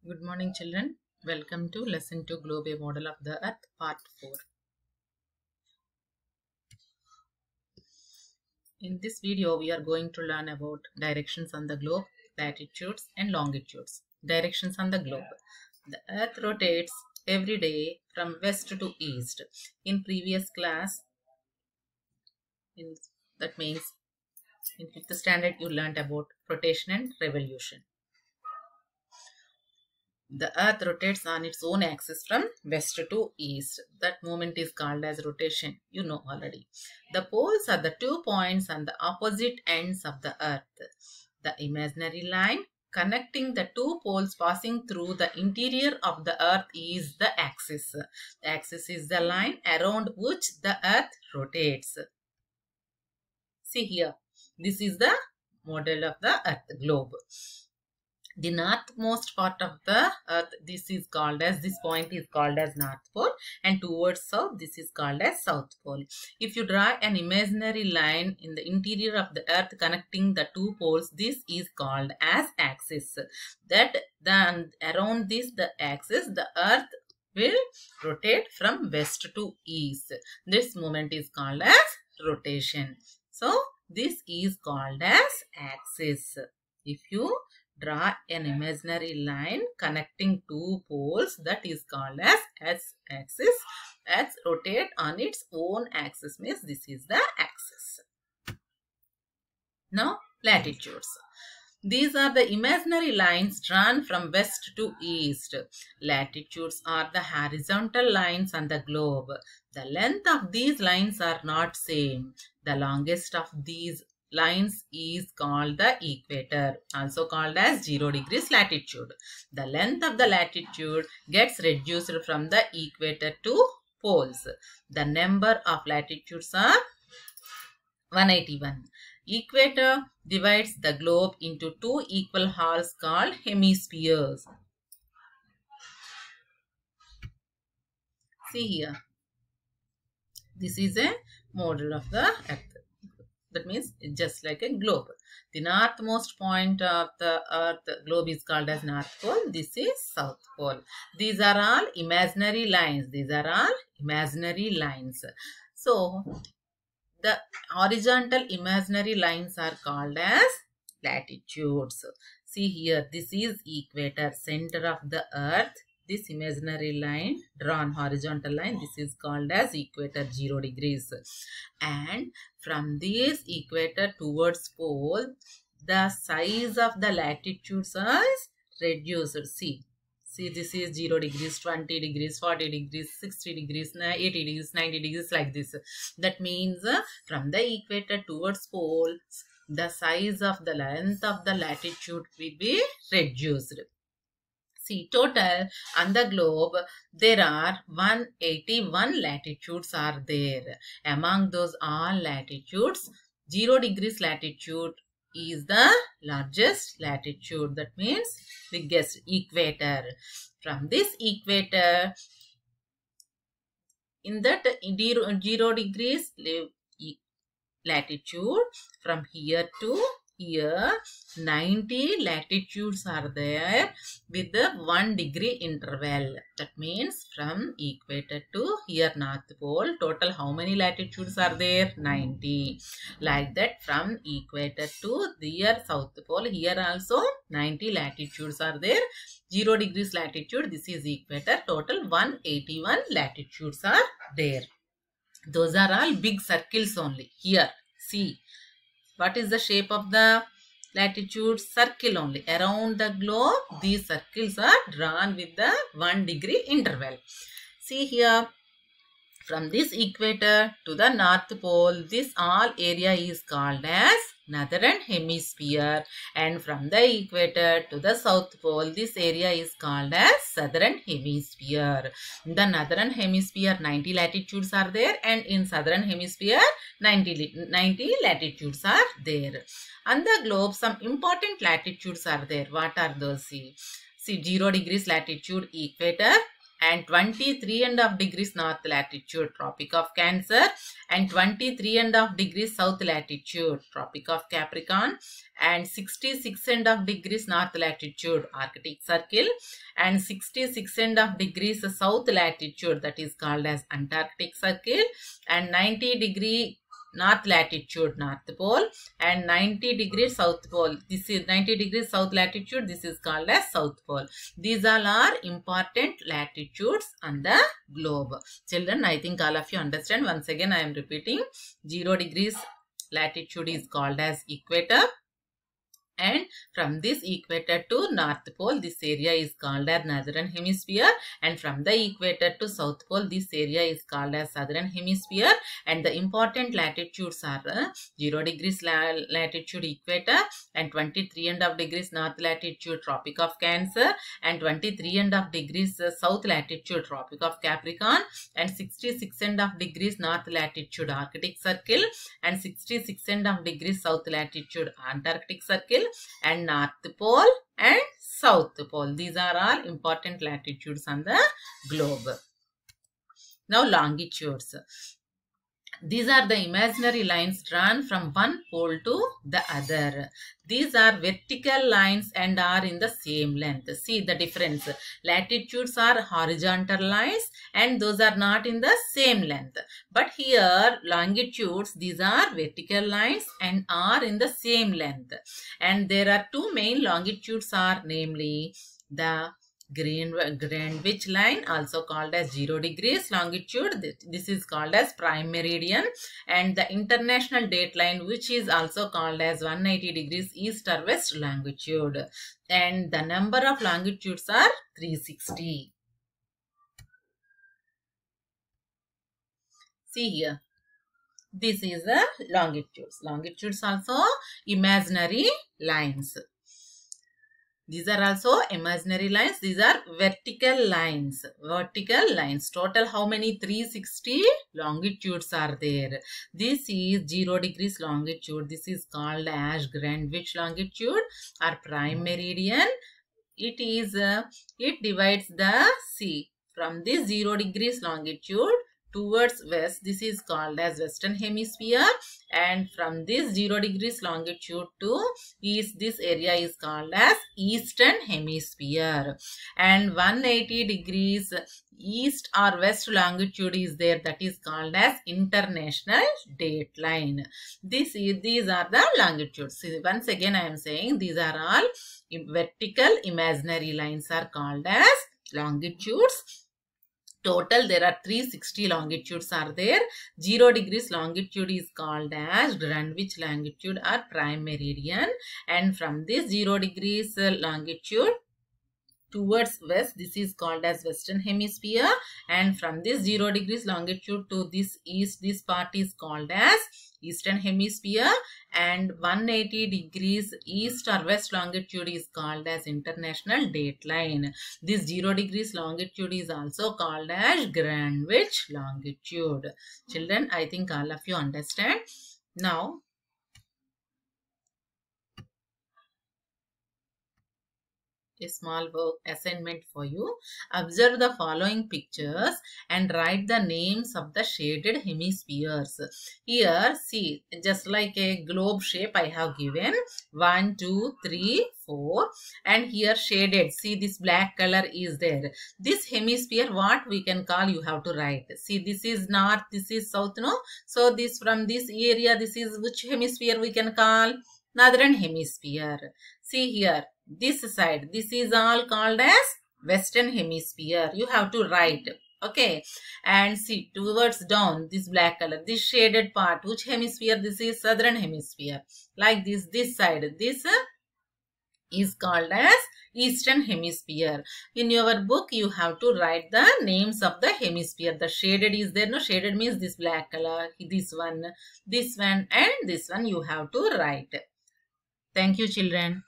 Good morning, children. Welcome to Lesson 2 Globe, a Model of the Earth, Part 4. In this video, we are going to learn about directions on the globe, latitudes and longitudes. Directions on the globe. The Earth rotates every day from west to east. In previous class, that means in 5th standard, you learned about rotation and revolution. The earth rotates on its own axis from west to east. That movement is called as rotation. You know already. The poles are the 2 points on the opposite ends of the earth. The imaginary line connecting the 2 poles passing through the interior of the earth is the axis. The axis is the line around which the earth rotates. See here. This is the model of the earth globe. The northmost part of the earth, this point is called as North Pole, and towards south this is called as South Pole. If you draw an imaginary line in the interior of the earth connecting the 2 poles, this is called as axis. Then around the axis, the earth will rotate from west to east. This movement is called as rotation. So this is called as axis. If you draw an imaginary line connecting 2 poles, that is called as axis. As rotate on its own axis means this is the axis. Now latitudes. These are the imaginary lines drawn from west to east. Latitudes are the horizontal lines on the globe. The length of these lines are not same. The longest of these lines is called the equator, also called as 0 degrees latitude. The length of the latitude gets reduced from the equator to poles. The number of latitudes are 181. Equator divides the globe into 2 equal halves called hemispheres. See here. This is a model of the earth. That means it's just like a globe. The northmost point of the earth globe is called as North Pole. This is South Pole. These are all imaginary lines. So the horizontal imaginary lines are called as latitudes. See here, this is equator, center of the earth. This imaginary line, drawn horizontal line, this is called as equator, 0 degrees. And from this equator towards pole, the size of the latitudes is reduced. See, this is 0 degrees, 20 degrees, 40 degrees, 60 degrees, 80 degrees, 90 degrees, like this. That means from the equator towards pole, the size of the length of the latitude will be reduced. See, total on the globe, there are 181 latitudes are there. Among those all latitudes, 0 degrees latitude is the largest latitude. That means biggest equator. From this equator, in that 0 degrees latitude, from here to here, 90 latitudes are there with the 1 degree interval. That means from equator to here North Pole, total how many latitudes are there? 90. Like that, from equator to here South Pole, here also 90 latitudes are there. 0 degrees latitude, this is equator, total 181 latitudes are there. Those are all big circles only. Here, see. What is the shape of the latitude? Circle only. Around the globe, these circles are drawn with the 1 degree interval. See here, from this equator to the North Pole, this all area is called as Northern Hemisphere, and from the equator to the South Pole, this area is called as Southern Hemisphere. In the Northern Hemisphere, 90 latitudes are there, and in Southern Hemisphere, 90 latitudes are there. On the globe, some important latitudes are there. What are those? See 0 degrees latitude, equator. and 23.5 degrees north latitude, Tropic of Cancer, and 23.5 degrees south latitude, Tropic of Capricorn, and 66.5 degrees north latitude, Arctic Circle, and 66.5 degrees south latitude, that is called as Antarctic Circle, and 90 degree north latitude, North Pole, and 90 degrees South Pole. This is 90 degrees south latitude. This is called as South Pole. These all are important latitudes on the globe. Children, I think all of you understand. Once again, I am repeating. 0 degrees latitude is called as equator. And from this equator to North Pole, this area is called as Northern Hemisphere. And from the equator to South Pole, this area is called as Southern Hemisphere. And the important latitudes are 0 degrees latitude equator, and 23.5 degrees north latitude Tropic of Cancer, and 23.5 degrees south latitude Tropic of Capricorn, and 66.5 degrees north latitude Arctic Circle, and 66.5 degrees south latitude Antarctic Circle, and North Pole and South Pole. These are all important latitudes on the globe. Now longitudes. These are the imaginary lines drawn from one pole to the other. These are vertical lines and are in the same length. See the difference. Latitudes are horizontal lines and those are not in the same length. But here longitudes, these are vertical lines and are in the same length. And there are two main longitudes are namely the Greenwich line, also called as 0 degrees longitude. This is called as prime meridian, and the international date line, which is also called as 180 degrees east or west longitude. And the number of longitudes are 360. See here. This is the longitudes. Longitudes also imaginary lines. These are also imaginary lines. These are vertical lines. Vertical lines. Total how many? 360 longitudes are there. This is 0 degrees longitude. This is called as Greenwich longitude or prime meridian. It divides the sea from this 0 degrees longitude towards west. This is called as Western Hemisphere, and from this 0 degrees longitude to east, this area is called as Eastern Hemisphere. And 180 degrees east or west longitude is there, that is called as International Date Line. These are the longitudes. Once again I am saying these are all vertical imaginary lines are called as longitudes. Total there are 360 longitudes are there. 0 degrees longitude is called as Greenwich longitude or prime meridian, and from this 0 degrees longitude towards west, this is called as Western Hemisphere, and from this 0 degrees longitude to this east, this part is called as Eastern Hemisphere, and 180 degrees east or west longitude is called as International Date Line. This 0 degrees longitude is also called as Greenwich longitude. Children, I think all of you understand. Now, a small work assignment for you. Observe the following pictures and write the names of the shaded hemispheres. Here, see, just like a globe shape I have given 1, 2, 3, 4, and here shaded. See, this black color is there. This hemisphere, what we can call, you have to write. See, this is north, this is south, no? So, this from this area, this is which hemisphere we can call? Northern Hemisphere. See here. This side, this is all called as Western Hemisphere. You have to write. Okay. And see, towards down, this black color, this shaded part, which hemisphere? This is Southern Hemisphere. Like this side, this is called as Eastern Hemisphere. In your book, you have to write the names of the hemisphere. The shaded is there. No, shaded means this black color, this one, and this one you have to write. Thank you, children.